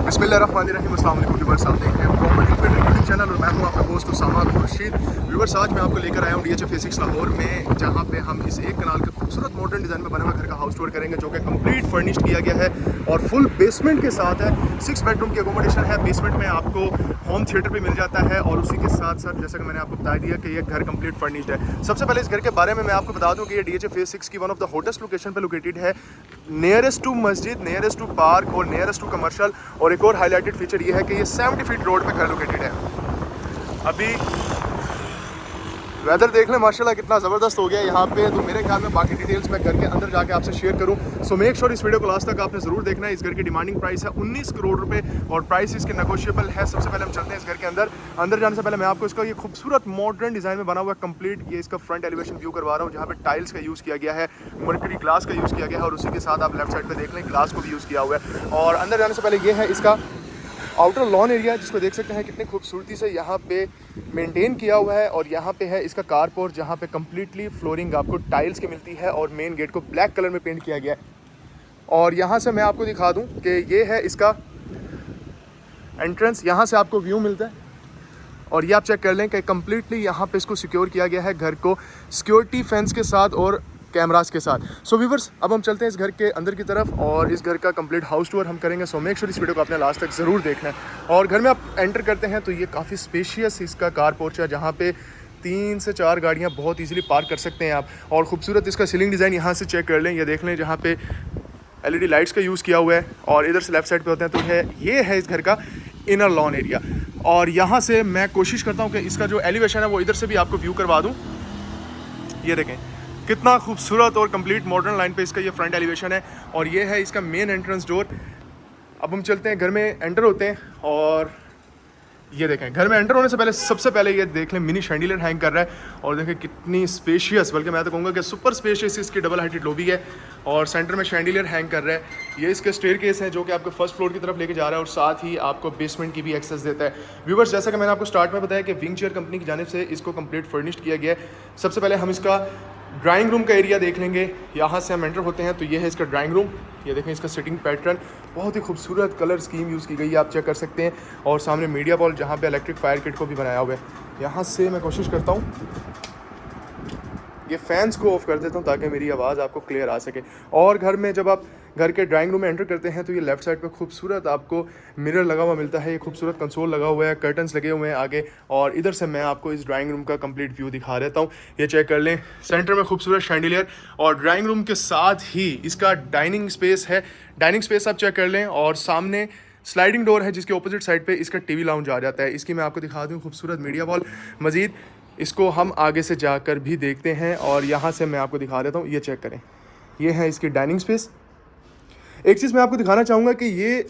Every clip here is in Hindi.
बिस्मिल्लाहिर्रहमानिर्रहीम। अस्सलाम वालेकुम व्यूअर्स, आप देख रहे हैं कॉमन इन्फिट यूट्यूब चैनल और मैं हूं आपका दोस्त उसामा खुर्शीद। व्यूअर्स, आज मैं आपको लेकर आया हूं DHF A6 लाहौर में, जहां पे हम इस एक कनाल के खूबसूरत मॉडर्न डिज़ाइन में बना हुआ घर का हाउस टूर करेंगे, जो कि कंप्लीट फर्निश्ड किया गया है और फुल बेसमेंट के साथ है। 6 बेडरूम की अकोमोडेशन है। बेसमेंट में आपको होम थिएटर भी मिल जाता है और उसी के साथ साथ जैसा कि मैंने आपको बता दिया कि ये घर कंप्लीट फर्निश्ड है। सबसे पहले इस घर के बारे में मैं आपको बता दूं कि ये DHF A6 की one of the hottest location पे लोकेटेड है, नियरेस्ट टू मस्जिद, नियरेस्ट टू पार्क और नियरेस्ट टू कमर्शियल। और एक और हाईलाइटेड फीचर ये है कि ये 70 फीट रोड पे घर लोकेटेड है। अभी वेदर देख लें माशाल्लाह कितना ज़बरदस्त हो गया है यहाँ पे। तो मेरे ख्याल में बाकी डिटेल्स मैं घर के अंदर जाके आपसे शेयर करूँ। सो मेक श्योर इस वीडियो को लास्ट तक आपने ज़रूर देखना है। इस घर की डिमांडिंग प्राइस है 19 करोड़ रुपए और प्राइस इसके नेगोशिएबल है। सबसे पहले हम चलते हैं इस घर के अंदर। अंदर जाने से पहले मैं आपको इसका ये खूबसूरत मॉडर्न डिज़ाइन में बना हुआ कंप्लीट ये इसका फ्रंट एलिवेशन व्यू करवा रहा हूँ, जहाँ पे टाइल्स का यूज़ किया गया है, मर्करी ग्लास का यूज़ किया गया है और उसी के साथ आप लेफ्ट साइड पर देख लें ग्लास को भी यूज़ किया हुआ है। और अंदर जाने से पहले ये है इसका आउटर लॉन एरिया, जिसको देख सकते हैं कितनी खूबसूरती से यहाँ पे मेंटेन किया हुआ है। और यहाँ पे है इसका कारपोर्ट, जहाँ पे कम्प्लीटली फ्लोरिंग आपको टाइल्स की मिलती है और मेन गेट को ब्लैक कलर में पेंट किया गया है। और यहाँ से मैं आपको दिखा दूँ कि ये है इसका एंट्रेंस, यहाँ से आपको व्यू मिलता है और ये आप चेक कर लें कि कम्प्लीटली यहाँ पे इसको सिक्योर किया गया है, घर को सिक्योरिटी फेंस के साथ और कैमरास के साथ। सो व्यूअर्स, अब हम चलते हैं इस घर के अंदर की तरफ और इस घर का कंप्लीट हाउस टूर हम करेंगे। सो मेक श्योर इस वीडियो को आपने लास्ट तक ज़रूर देखना है। और घर में आप एंटर करते हैं तो ये काफ़ी स्पेशियस इसका कार पोर्च है, जहाँ पे 3 से 4 गाड़ियाँ बहुत ईजिली पार्क कर सकते हैं आप। और खूबसूरत इसका सीलिंग डिज़ाइन यहाँ से चेक कर लें, ये देख लें, जहाँ पे LED लाइट्स का यूज़ किया हुआ है और इधर से लेफ्ट साइड पे होते हैं। तो ये है इस घर का इनर लॉन एरिया। और यहाँ से मैं कोशिश करता हूँ कि इसका जो एलिवेशन है वो इधर से भी आपको व्यू करवा दूँ। ये देखें कितना खूबसूरत और कंप्लीट मॉडर्न लाइन पे इसका ये फ्रंट एलिवेशन है और ये है इसका मेन एंट्रेंस डोर। अब हम चलते हैं घर में एंटर होते हैं और ये देखें घर में एंटर होने से पहले सबसे पहले ये देख लें मिनी शैंडिलियर हैंग कर रहा है और देखें कितनी स्पेशियस, बल्कि मैं तो कहूँगा कि सुपर स्पेशियस इसकी डबल हाइटेड लॉबी है और सेंटर में शैंडिलियर हैंग कर रहा है। ये इसके स्टेयरकेस है जो कि आपको फर्स्ट फ्लोर की तरफ लेके जा रहा है और साथ ही आपको बेसमेंट की भी एक्सेस देता है। व्यूअर्स, जैसा कि मैंने आपको स्टार्ट में बताया कि विंग चेयर कंपनी की जानिब से इसको कंप्लीट फर्निश्ड किया गया है। सबसे पहले हम इसका ड्राइंग रूम का एरिया देख लेंगे। यहाँ से हम एंटर होते हैं तो ये है इसका ड्राइंग रूम। ये देखें इसका सिटिंग पैटर्न, बहुत ही खूबसूरत कलर स्कीम यूज़ की गई है, आप चेक कर सकते हैं। और सामने मीडिया वॉल, जहाँ पे इलेक्ट्रिक फायर किट को भी बनाया हुआ है। यहाँ से मैं कोशिश करता हूँ ये फैंस को ऑफ कर देता हूँ ताकि मेरी आवाज़ आपको क्लियर आ सके। और घर में जब आप घर के ड्राइंग रूम में एंटर करते हैं तो ये लेफ्ट साइड पे खूबसूरत आपको मिरर लगा हुआ मिलता है, ये खूबसूरत कंसोल लगा हुआ है, कर्टन्स लगे हुए हैं आगे। और इधर से मैं आपको इस ड्राइंग रूम का कंप्लीट व्यू दिखा देता हूँ। ये चेक कर लें, सेंटर में खूबसूरत शैंडिलियर और ड्राइंग रूम के साथ ही इसका डाइनिंग स्पेस है। डाइनिंग स्पेस आप चेक कर लें और सामने स्लाइडिंग डोर है जिसके ऑपोजिट साइड पे इसका TV लाउंज आ जाता है। इसकी मैं आपको दिखा दूँ खूबसूरत मीडिया वॉल। मज़ीद इसको हम आगे से जाकर भी देखते हैं और यहाँ से मैं आपको दिखा देता हूँ। ये चेक करें, ये है इसकी डाइनिंग स्पेस। एक चीज़ मैं आपको दिखाना चाहूँगा कि ये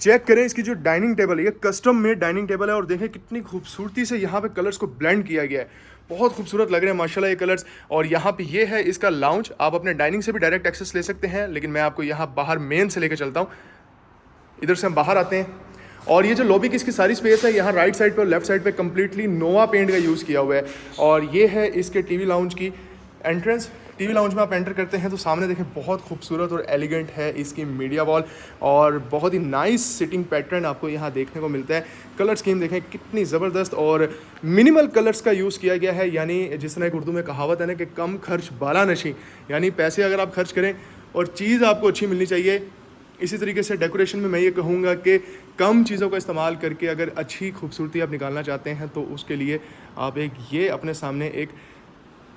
चेक करें, इसकी जो डाइनिंग टेबल है ये कस्टम मेड डाइनिंग टेबल है और देखें कितनी खूबसूरती से यहाँ पे कलर्स को ब्लेंड किया गया है। बहुत खूबसूरत लग रहे हैं माशाल्लाह ये कलर्स। और यहाँ पे ये है इसका लाउंज, आप अपने डाइनिंग से भी डायरेक्ट एक्सेस ले सकते हैं, लेकिन मैं आपको यहाँ बाहर मेन से लेकर चलता हूँ। इधर से हम बाहर आते हैं और ये जो लॉबी की इसकी सारी स्पेस है, यहाँ राइट साइड पे और लेफ्ट साइड पे कम्प्लीटली नोवा पेंट का यूज़ किया हुआ है। और ये है इसके TV लाउंज की एंट्रेंस। TV लाउंज में आप एंटर करते हैं तो सामने देखें बहुत खूबसूरत और एलिगेंट है इसकी मीडिया वॉल और बहुत ही नाइस सिटिंग पैटर्न आपको यहाँ देखने को मिलता है। कलर स्कीम देखें कितनी ज़बरदस्त और मिनिमल कलर्स का यूज़ किया गया है। यानी जिस तरह एक उर्दू में कहावत है ना कि कम खर्च बाला नशी, यानी पैसे अगर आप खर्च करें और चीज़ आपको अच्छी मिलनी चाहिए। इसी तरीके से डेकोरेशन में मैं ये कहूँगा कि कम चीज़ों का इस्तेमाल करके अगर अच्छी खूबसूरती आप निकालना चाहते हैं तो उसके लिए आप एक ये अपने सामने एक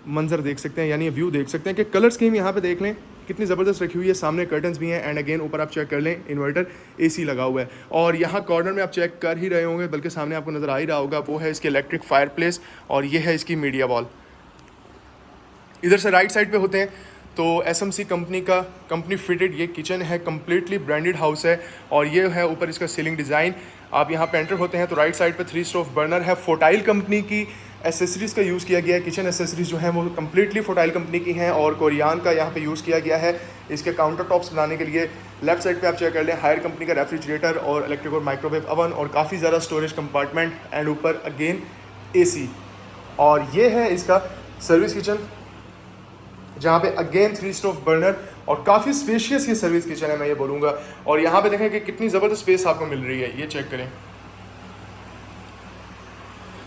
मंजर देख सकते हैं, यानी व्यू देख सकते हैं कि कलर स्कीम यहाँ पे देख लें कितनी ज़बरदस्त रखी हुई है। सामने कर्टन्स भी हैं एंड अगेन ऊपर आप चेक कर लें इन्वर्टर AC लगा हुआ है। और यहाँ कॉर्नर में आप चेक कर ही रहे होंगे, बल्कि सामने आपको नज़र आ ही रहा होगा, वो है इसकी इलेक्ट्रिक फायर प्लेस और ये है इसकी मीडिया वॉल। इधर से राइट साइड पे होते हैं तो SMC कंपनी का कंपनी फिटेड ये किचन है, कम्प्लीटली ब्रांडेड हाउस है। और ये है ऊपर इसका सीलिंग डिज़ाइन। आप यहाँ पे एंटर होते हैं तो राइट साइड पे 3 स्टोव बर्नर है। फोटाइल कंपनी की एसेसरीज़ का यूज़ किया गया है। किचन एसेसरीज़ जो हैं वो कम्प्लीटली फोटाइल कंपनी की हैं और कोरियान का यहाँ पे यूज़ किया गया है इसके काउंटर टॉप्स बनाने के लिए। लेफ्ट साइड पे आप चेक कर लें हायर कंपनी का रेफ्रिजरेटर और इलेक्ट्रिक और माइक्रोवेव अवन और काफ़ी ज़्यादा स्टोरेज कंपार्टमेंट एंड ऊपर अगेन AC। और ये है इसका सर्विस किचन। जहाँ पे अगेन 3 स्टोव बर्नर और काफ़ी स्पेशियस ये सर्विस किचन है, मैं ये बोलूँगा। और यहाँ पे देखें कि कितनी ज़बरदस्त स्पेस आपको मिल रही है, ये चेक करें।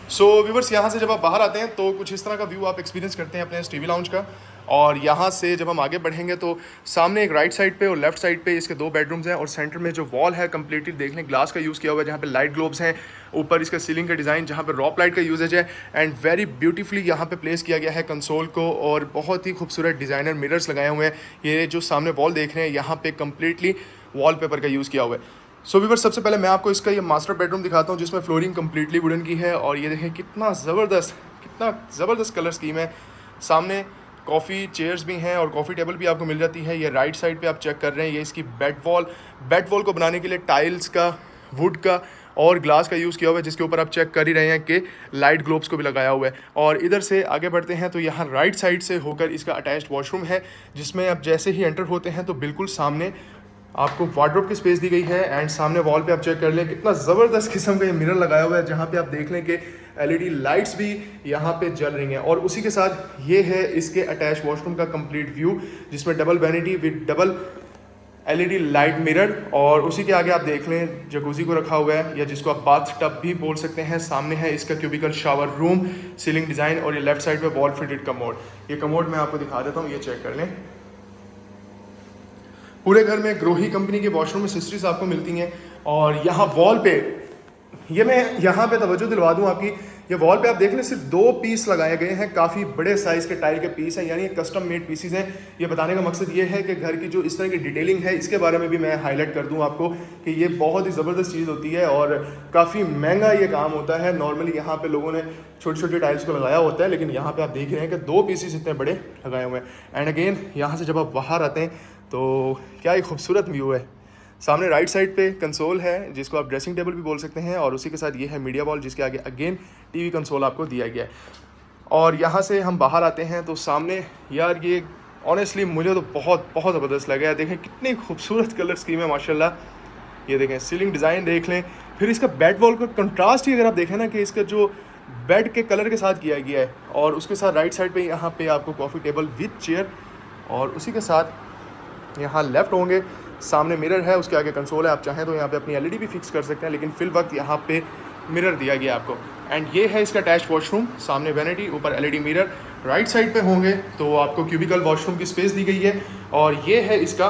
सो व्यूवर्स, यहाँ से जब आप बाहर आते हैं तो कुछ इस तरह का व्यू आप एक्सपीरियंस करते हैं अपने इस टीवी लाउंज का। और यहाँ से जब हम आगे बढ़ेंगे तो सामने एक राइट साइड पे और लेफ्ट साइड पे इसके 2 बेडरूम्स हैं, और सेंटर में जो वॉल है कम्प्लीटली देख लें ग्लास का यूज़ किया हुआ है, जहाँ पे लाइट ग्लोब्स हैं। ऊपर इसका सीलिंग का डिज़ाइन जहाँ पे रॉप लाइट का यूजेज है, एंड वेरी ब्यूटीफुली यहाँ पे प्लेस किया गया है कंसोल को, और बहुत ही खूबसूरत डिज़ाइनर मिरर्स लगाए हुए हैं। ये जो सामने वॉल देख रहे हैं यहाँ पे कम्प्लीटली वॉलपेपर का यूज़ किया हुआ है। सो व्यूअर्स, सबसे पहले मैं आपको इसका ये मास्टर बेडरूम दिखाता हूँ, जिसमें फ्लोरिंग कम्प्लीटली वुडन की है। और ये देखें कितना ज़बरदस्त कलर स्कीम है। सामने कॉफ़ी चेयर्स भी हैं और कॉफ़ी टेबल भी आपको मिल जाती है। ये राइट साइड पे आप चेक कर रहे हैं, ये इसकी बेड वॉल को बनाने के लिए टाइल्स का, वुड का और ग्लास का यूज़ किया हुआ है, जिसके ऊपर आप चेक कर ही रहे हैं कि लाइट ग्लोब्स को भी लगाया हुआ है। और इधर से आगे बढ़ते हैं तो यहाँ राइट साइड से होकर इसका अटैच्ड वॉशरूम है, जिसमें आप जैसे ही एंटर होते हैं तो बिल्कुल सामने आपको वार्डरोब की स्पेस दी गई है। एंड सामने वॉल पे आप चेक कर लें कितना ज़बरदस्त किस्म का ये मिरर लगाया हुआ है, जहाँ पे आप देख लें कि एलईडी लाइट्स भी यहाँ पे जल रही हैं। और उसी के साथ ये है इसके अटैच वॉशरूम का कंप्लीट व्यू, जिसमें double vanity with double LED light mirror. और उसी के आगे आप देख लें जकूजी को रखा हुआ है, या जिसको आप बाथ टब भी बोल सकते हैं। सामने है इसका cubicle shower room, ceiling design, और ये लेफ्ट साइड पे वॉल फिटेड कमोड। ये कमोड मैं आपको दिखा देता हूँ, ये चेक कर लें। पूरे घर में ग्रोही कंपनी के वॉशरूम एक्सेसरीज आपको मिलती हैं। और यहाँ वॉल पे, ये मैं यहाँ पे तवज्जो दिलवा दूँ आपकी, ये वॉल पे आप देख लें सिर्फ 2 पीस लगाए गए हैं, काफ़ी बड़े साइज़ के टाइल के पीस हैं, यानी कस्टम मेड पीसीज हैं। ये बताने का मकसद ये है कि घर की जो इस तरह की डिटेलिंग है, इसके बारे में भी मैं हाईलाइट कर दूँ आपको कि ये बहुत ही ज़बरदस्त चीज़ होती है और काफ़ी महंगा ये काम होता है। नॉर्मली यहाँ पे लोगों ने छोटी छोटी टाइल्स को लगाया होता है, लेकिन यहाँ पे आप देख रहे हैं कि 2 पीसेस इतने बड़े लगाए हुए हैं। एंड अगेन यहाँ से जब आप बाहर आते हैं तो क्या एक खूबसूरत व्यू है। सामने राइट साइड पे कंसोल है, जिसको आप ड्रेसिंग टेबल भी बोल सकते हैं, और उसी के साथ ये है मीडिया वॉल, जिसके आगे अगेन टीवी कंसोल आपको दिया गया है। और यहाँ से हम बाहर आते हैं तो सामने, यार ये ऑनेस्टली मुझे तो बहुत ज़बरदस्त लगा है। देखें कितनी खूबसूरत कलर स्कीम है माशाल्लाह। ये देखें सीलिंग डिज़ाइन देख लें, फिर इसका बेड वॉल का कंट्रास्ट ही अगर आप देखें ना कि इसका जो बेड के कलर के साथ किया गया है। और उसके साथ राइट साइड पे यहाँ पे आपको कॉफ़ी टेबल विद चेयर, और उसी के साथ यहाँ लेफ़्ट होंगे सामने मिरर है, उसके आगे कंसोल है। आप चाहें तो यहाँ पे अपनी एलईडी भी फिक्स कर सकते हैं, लेकिन फिल वक्त यहाँ पे मिरर दिया गया आपको। एंड ये है इसका अटैच वॉशरूम, सामने वैनिटी, ऊपर एलईडी मिरर। राइट साइड पे होंगे तो आपको क्यूबिकल वॉशरूम की स्पेस दी गई है, और ये है इसका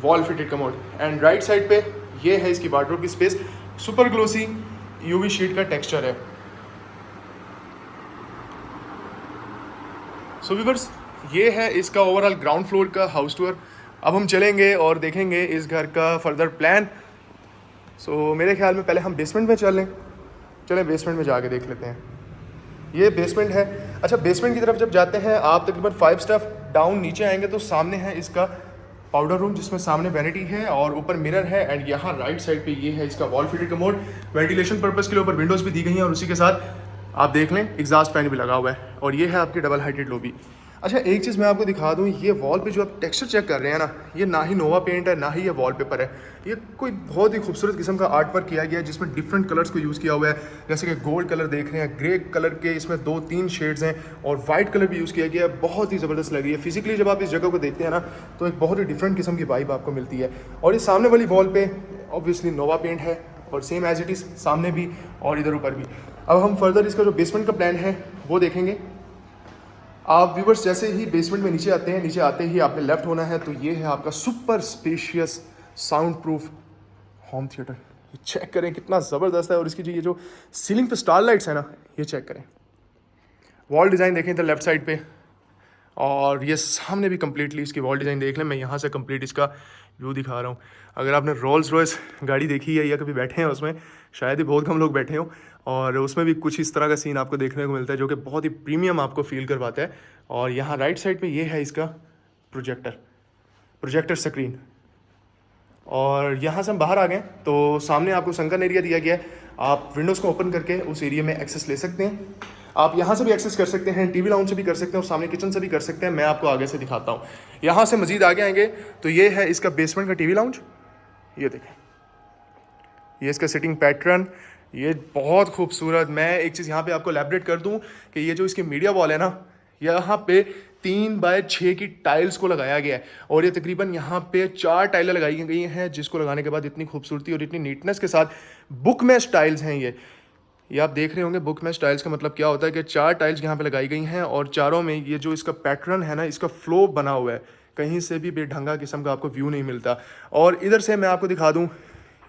wall fitted commode. And right side पे ये है इसकी वार्डरोब की space, super glossy UV sheet का टेक्स्चर है। सो व्यूअर्स, ये है इसका ओवरऑल ग्राउंड फ्लोर का हाउस टूर। अब हम चलेंगे और देखेंगे इस घर का फर्दर प्लान। सो मेरे ख्याल में पहले हम बेसमेंट में चलें बेसमेंट में जाके देख लेते हैं। ये बेसमेंट है। अच्छा, बेसमेंट की तरफ जब जाते हैं आप तकरीबन 5 स्टेप डाउन नीचे आएंगे तो सामने है इसका पाउडर रूम, जिसमें सामने वैनिटी है और ऊपर मिरर है। एंड यहाँ राइट साइड पे ये है इसका wall fitted commode. Ventilation purpose के लिए ऊपर विंडोज़ भी दी गई हैं, और उसी के साथ आप देख लें एग्जॉस्ट फैन भी लगा हुआ है। और ये है आपकी डबल हाइटेड लॉबी। अच्छा, एक चीज़ मैं आपको दिखा दूँ, ये वॉल पे जो आप टेक्सचर चेक कर रहे हैं ना, ये ना ही नोवा पेंट है, ना ही ये वॉलपेपर है। ये कोई बहुत ही खूबसूरत किस्म का आर्ट वर्क किया गया है, जिसमें डिफरेंट कलर्स को यूज़ किया हुआ है। जैसे कि गोल्ड कलर देख रहे हैं, ग्रे कलर के इसमें 2-3 शेड्स हैं, और वाइट कलर भी यूज़ किया गया है। बहुत ही ज़बरदस्त लग रही है। फिजिकली जब आप इस जगह को देखते हैं ना, तो एक बहुत ही डिफरेंट किस्म की वाइब आपको मिलती है। और इस सामने वाली वॉल पे ऑब्वियसली नोवा पेंट है, और सेम एज इट इज़ सामने भी और इधर ऊपर भी। अब हम फर्दर इसका जो बेसमेंट का प्लान है वो देखेंगे। आप व्यूवर्स जैसे ही बेसमेंट में नीचे आते हैं, नीचे आते ही आपने लेफ्ट होना है तो ये है आपका super spacious sound proof home theatre. ये चेक करें कितना ज़बरदस्त है। और इसकी ये जो सीलिंग पे स्टार लाइट्स है ना, ये चेक करें। वॉल डिज़ाइन देखें इधर लेफ्ट साइड पे, और ये सामने भी कम्प्लीटली इसकी वॉल डिज़ाइन देख लें। मैं यहाँ से कम्प्लीट इसका व्यू दिखा रहा हूँ। अगर आपने रोल्स रॉयस गाड़ी देखी है या कभी बैठे हैं उसमें, शायद ही बहुत कम लोग बैठे हों, और उसमें भी कुछ इस तरह का सीन आपको देखने को मिलता है, जो कि बहुत ही प्रीमियम आपको फील करवाता है। और यहाँ राइट साइड पे ये है इसका प्रोजेक्टर स्क्रीन। और यहाँ से हम बाहर आ गए तो सामने आपको संकन एरिया दिया गया है। आप विंडोज़ को ओपन करके उस एरिया में एक्सेस ले सकते हैं। आप यहाँ से भी एक्सेस कर सकते हैं, टीवी लाउंज से भी कर सकते हैं, और सामने किचन से भी कर सकते हैं। मैं आपको आगे से दिखाता हूँ। यहाँ से मज़ीद आगे आएंगे तो ये है इसका बेसमेंट का टीवी लाउंज। ये देखें, ये इसका सिटिंग पैटर्न, ये बहुत खूबसूरत। मैं एक चीज़ यहाँ पे आपको एलैबोरेट कर दूँ कि ये जो इसकी मीडिया वॉल है ना, यहाँ पे 3x6 की टाइल्स को लगाया गया है और ये तकरीबन यहाँ पे 4 टाइलें लगाई गई हैं, जिसको लगाने के बाद इतनी खूबसूरती और इतनी नीटनेस के साथ बुक मैच टाइल्स हैं ये आप देख रहे होंगे। बुक मैच टाइल्स का मतलब क्या होता है कि 4 टाइल्स यहाँ पे लगाई गई हैं और चारों में ये जो इसका पैटर्न है ना, इसका फ्लो बना हुआ है, कहीं से भी बेढंगा किस्म का आपको व्यू नहीं मिलता। और इधर से मैं आपको दिखा दूँ,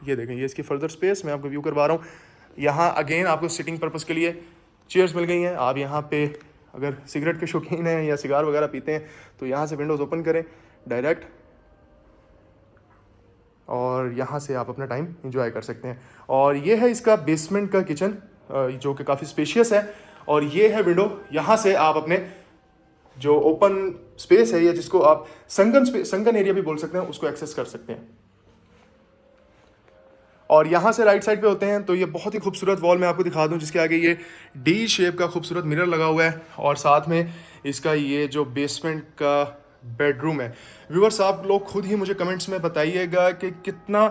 ये देखें, ये इसकी फर्दर स्पेस मैं आपको व्यू करवा रहा हूँ। यहाँ अगेन आपको सिटिंग पर्पज़ के लिए चेयर्स मिल गई हैं। आप यहाँ पे अगर सिगरेट के शौकीन हैं या सिगार वगैरह पीते हैं तो यहाँ से विंडोज़ ओपन करें डायरेक्ट, और यहाँ से आप अपना टाइम एंजॉय कर सकते हैं। और ये है इसका बेसमेंट का किचन जो कि काफ़ी स्पेशियस है, और ये है विंडो। यहाँ से आप अपने जो ओपन स्पेस है या जिसको आप संगन एरिया भी बोल सकते हैं, उसको एक्सेस कर सकते हैं। और यहाँ से राइट साइड पे होते हैं तो ये बहुत ही खूबसूरत वॉल मैं आपको दिखा दूँ, जिसके आगे ये डी शेप का खूबसूरत मिरर लगा हुआ है और साथ में इसका ये जो बेसमेंट का बेडरूम है। व्यूअर्स, आप लोग खुद ही मुझे कमेंट्स में बताइएगा कि कितना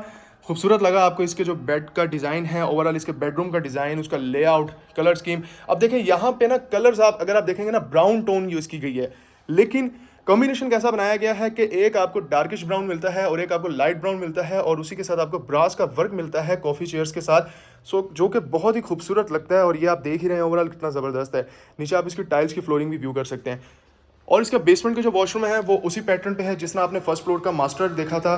खूबसूरत लगा आपको इसके जो बेड का डिज़ाइन है, ओवरऑल इसके बेडरूम का डिज़ाइन, उसका लेआउट, कलर स्कीम। अब देखें यहाँ पे ना कलर्स आप अगर आप देखेंगे ना, ब्राउन टोन यूज़ की गई है, लेकिन कॉम्बिनेशन कैसा बनाया गया है कि एक आपको डार्किश ब्राउन मिलता है और एक आपको लाइट ब्राउन मिलता है और उसी के साथ आपको ब्रास का वर्क मिलता है कॉफ़ी चेयर्स के साथ, जो कि बहुत ही खूबसूरत लगता है। और ये आप देख ही रहे हैं ओवरऑल कितना ज़बरदस्त है। नीचे आप इसकी टाइल्स की फ्लोरिंग भी व्यू कर सकते हैं। और इसका बेसमेंट का जो वॉशरूम है वो उसी पैटर्न पे है जिसना आपने फर्स्ट फ्लोर का मास्टर देखा था,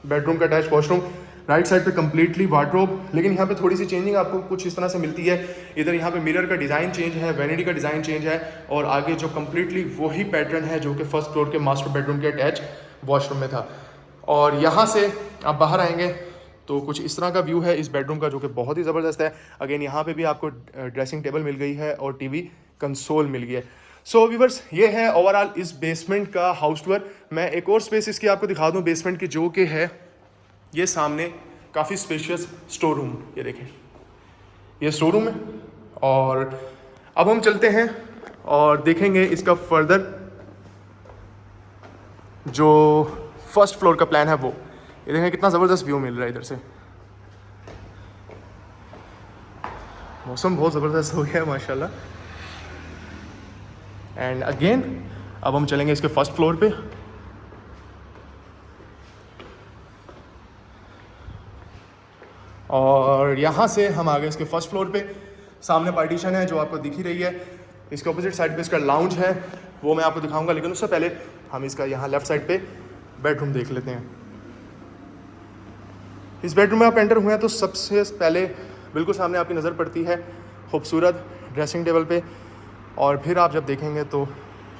बेडरूम का अटैच वॉशरूम। राइट साइड पे कंप्लीटली वार्डरोब, लेकिन यहाँ पे थोड़ी सी चेंजिंग आपको कुछ इस तरह से मिलती है। इधर यहाँ पे मिरर का डिज़ाइन चेंज है, वैनिटी का डिज़ाइन चेंज है, और आगे जो कंप्लीटली वही पैटर्न है जो कि फर्स्ट फ्लोर के मास्टर बेडरूम के अटैच वॉशरूम में था। और यहाँ से आप बाहर आएंगे तो कुछ इस तरह का व्यू है इस बेडरूम का, जो कि बहुत ही ज़बरदस्त है। अगेन यहाँ पे भी आपको ड्रेसिंग टेबल मिल गई है और टीवी कंसोल मिल गई है। सो व्यूअर्स, ये है ओवरऑल इस बेसमेंट का हाउस टूर। मैं एक और स्पेस इसकी आपको दिखा दूँ बेसमेंट की, जो कि है ये सामने काफ़ी स्पेशियस स्टोर रूम। ये देखें, ये स्टोर रूम है। और अब हम चलते हैं और देखेंगे इसका फर्दर जो फर्स्ट फ्लोर का प्लान है वो। ये देखें कितना ज़बरदस्त व्यू मिल रहा है इधर से। मौसम बहुत ज़बरदस्त हो गया है माशाल्लाह। एंड अगेन अब हम चलेंगे इसके फर्स्ट फ्लोर पे। और यहाँ से हम आ गए इसके फर्स्ट फ्लोर पे। सामने पार्टीशन है जो आपको दिख ही रही है। इसके ऑपोजिट साइड पे इसका लाउंज है, वो मैं आपको दिखाऊंगा, लेकिन उससे पहले हम इसका यहाँ लेफ्ट साइड पे बेडरूम देख लेते हैं। इस बेडरूम में आप एंटर हुए हैं तो सबसे पहले बिल्कुल सामने आपकी नज़र पड़ती है खूबसूरत ड्रेसिंग टेबल पे, और फिर आप जब देखेंगे तो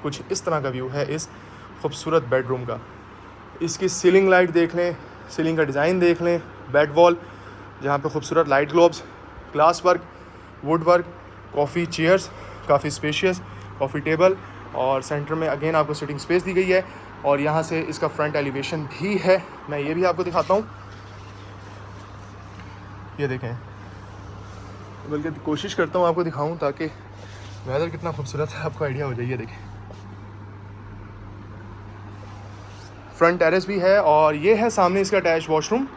कुछ इस तरह का व्यू है इस खूबसूरत बेडरूम का। इसकी सीलिंग लाइट देख लें, सीलिंग का डिज़ाइन देख लें, बेड वॉल जहाँ पे खूबसूरत light globes, glass work, wood work, coffee chairs, काफ़ी स्पेशियस कॉफ़ी टेबल, और सेंटर में अगेन आपको सिटिंग स्पेस दी गई है। और यहाँ से इसका फ्रंट एलिवेशन भी है, मैं ये भी आपको दिखाता हूँ। ये देखें, बल्कि कोशिश करता हूँ आपको दिखाऊँ ताकि वेदर कितना खूबसूरत है आपको आइडिया हो जाए। ये देखें, फ्रंट टेरेस भी है और ये है सामने इसका अटैच वॉशरूम।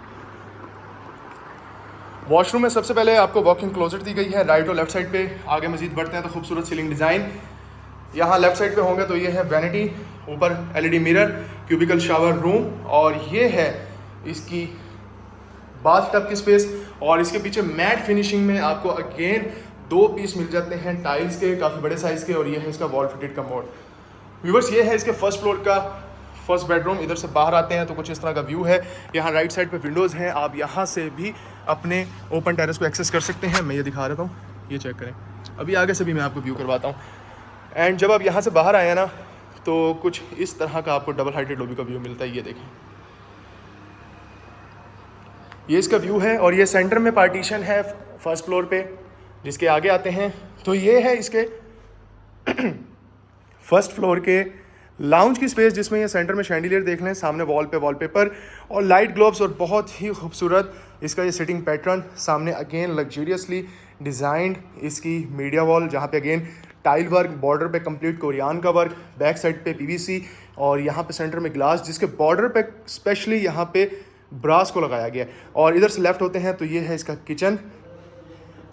वॉशरूम में सबसे पहले आपको वॉकिंग क्लोजेट दी गई है राइट और लेफ्ट साइड पे। आगे मजीद बढ़ते हैं तो खूबसूरत सीलिंग डिज़ाइन। यहाँ लेफ्ट साइड पे होंगे तो ये है वैनिटी, ऊपर LED mirror, cubicle shower room, और ये है इसकी बाथटब की स्पेस। और इसके पीछे मैट फिनिशिंग में आपको अगेन 2 पीस मिल जाते हैं टाइल्स के, काफ़ी बड़े साइज़ के, और ये है इसका वॉल फिटेड कमोड। व्यूअर्स, ये है इसके फर्स्ट फ्लोर का फर्स्ट बेडरूम। इधर से बाहर आते हैं तो कुछ इस तरह का व्यू है। यहाँ राइट साइड पे विंडोज़ हैं, आप यहाँ से भी अपने ओपन टेरेस को एक्सेस कर सकते हैं। मैं ये दिखा रहा हूँ, ये चेक करें, अभी आगे से भी मैं आपको व्यू करवाता हूँ। एंड जब आप यहाँ से बाहर आए ना तो कुछ इस तरह का आपको डबल हाइटेड लॉबी का व्यू मिलता है। ये देखें, ये इसका व्यू है, और ये सेंटर में पार्टीशन है फर्स्ट फ्लोर पे। जिसके आगे आते हैं तो ये है इसके फर्स्ट फ्लोर के लाउंज की स्पेस, जिसमें ये सेंटर में शैंडिलियर देख लें, सामने वॉल पे वॉलपेपर और लाइट ग्लोब्स, और बहुत ही खूबसूरत इसका ये सिटिंग पैटर्न। सामने अगेन लग्जरियसली डिज़ाइंड इसकी मीडिया वॉल, जहाँ पे अगेन टाइल वर्क, बॉर्डर पे कंप्लीट कोरियान का वर्क, बैक साइड पे पीवीसी, और यहाँ पे सेंटर में ग्लास, जिसके बॉर्डर पे स्पेशली यहाँ पे ब्रास को लगाया गया है। और इधर से लेफ्ट होते हैं तो ये है इसका किचन।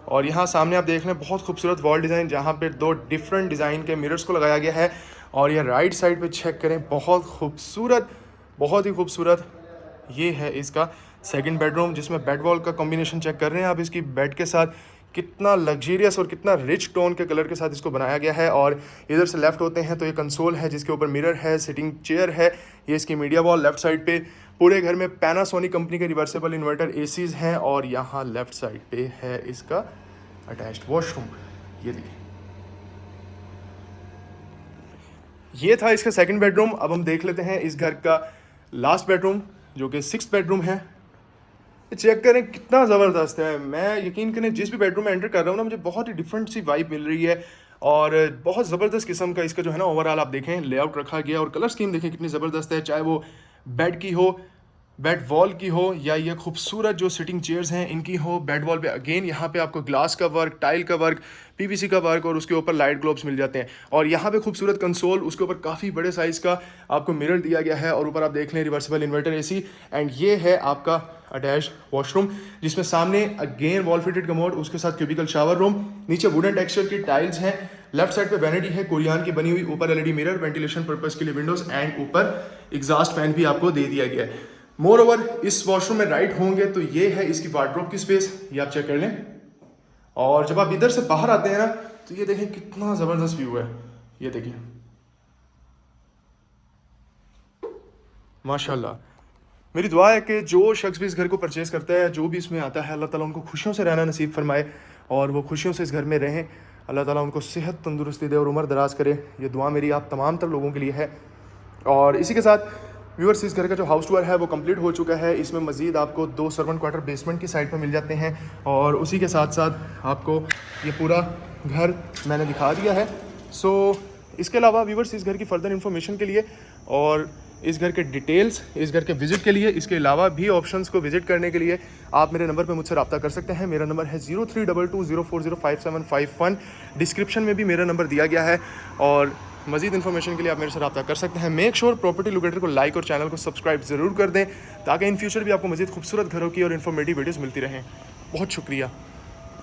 और यहाँ सामने आप देख लें बहुत खूबसूरत वॉल डिज़ाइन, जहाँ पे 2 डिफरेंट डिज़ाइन के मिरर्स को लगाया गया है। और ये राइट साइड पे चेक करें, बहुत खूबसूरत, बहुत ही खूबसूरत ये है इसका सेकंड बेडरूम, जिसमें बेड वॉल का कॉम्बिनेशन चेक कर रहे हैं आप इसकी बेड के साथ, कितना लग्जरियस और कितना रिच टोन के कलर के साथ इसको बनाया गया है। और इधर से लेफ्ट होते हैं तो ये कंसोल है जिसके ऊपर मिरर है, सिटिंग चेयर है, ये इसकी मीडिया वॉल। लेफ्ट साइड पे पूरे घर में पैनासोनिक कंपनी के रिवर्सेबल इन्वर्टर एसीज हैं। और यहाँ लेफ्ट साइड पे है इसका अटैच्ड वॉशरूम, ये देखिए, ये था इसका सेकंड बेडरूम। अब हम देख लेते हैं इस घर का लास्ट बेडरूम जो कि 6th बेडरूम है। चेक करें कितना ज़बरदस्त है। मैं यकीन करें जिस भी बेडरूम में एंटर कर रहा हूँ ना, मुझे बहुत ही डिफरेंट सी वाइब मिल रही है और बहुत ज़बरदस्त किस्म का इसका जो है ना ओवरऑल आप देखें लेआउट रखा गया और कलर स्कीम देखें कितनी ज़बरदस्त है, चाहे वो बेड की हो, बेड वॉल की हो, या ये खूबसूरत जो सिटिंग चेयर्स हैं इनकी हो। बेड वॉल पे अगेन यहाँ पे आपको ग्लास का वर्क, टाइल का वर्क, पीवीसी का वर्क और उसके ऊपर लाइट ग्लोब्स मिल जाते हैं। और यहाँ पे खूबसूरत कंसोल, उसके ऊपर काफ़ी बड़े साइज़ का आपको मिरर दिया गया है और ऊपर आप देख लें रिवर्सिबल इन्वर्टर एसी। एंड ये है आपका अटैच वॉशरूम जिसमें सामने अगेन वॉल फिटेड कमोड, उसके साथ क्यूबिकल शावर रूम, नीचे वुडन टेक्सचर की टाइल्स हैं। लेफ्ट साइड पे वैनिटी है कोरियान की बनी हुई, ऊपर एलईडी मिरर, वेंटिलेशन पर्पस के लिए विंडोज एंड ऊपर एग्जॉस्ट फैन भी आपको दे दिया गया है। मोर ओवर इस वॉशरूम में राइट होंगे तो ये है इसकी वार्डरोब की स्पेस, ये आप चेक कर लें। और जब आप इधर से बाहर आते हैं ना तो ये देखें कितना ज़बरदस्त व्यू है, ये देखिए माशाल्लाह। मेरी दुआ है कि जो शख्स भी इस घर को परचेज़ करता है, जो भी इसमें आता है, अल्लाह ताला उनको खुशियों से रहना नसीब फरमाए और वो खुशियों से इस घर में रहें। अल्लाह ताला उनको सेहत, तंदुरुस्ती दे और उम्र दराज करे। ये दुआ मेरी आप तमाम तर लोगों के लिए है। और इसी के साथ व्यूअर्स, इस घर का जो हाउस टूर है वो कंप्लीट हो चुका है। इसमें मज़ीद आपको 2 सर्वेंट क्वार्टर बेसमेंट की साइड पर मिल जाते हैं और उसी के साथ साथ आपको ये पूरा घर मैंने दिखा दिया है। सो इसके अलावा व्यूअर्स, इस घर की फर्दर इन्फॉर्मेशन के लिए और इस घर के डिटेल्स, इस घर के विज़िट के लिए, इसके अलावा भी ऑप्शंस को विज़िट करने के लिए आप मेरे नंबर पे मुझसे रब्ता कर सकते हैं। मेरा नंबर है 0322040571। डिस्क्रिप्शन में भी मेरा नंबर दिया गया है और मज़ीद इन्फॉर्मेशन के लिए आप मेरे से रब्ता कर सकते हैं। मेक श्योर प्रॉपर्टी लोकेटर को लाइक और चैनल को सब्सक्राइब ज़रूर कर दें ताकि इन फ्यूचर भी आपको मज़ीद खूबसूरत घरों की और इन्फॉर्मेटिव वीडियोज़ मिलती रहें। बहुत शुक्रिया।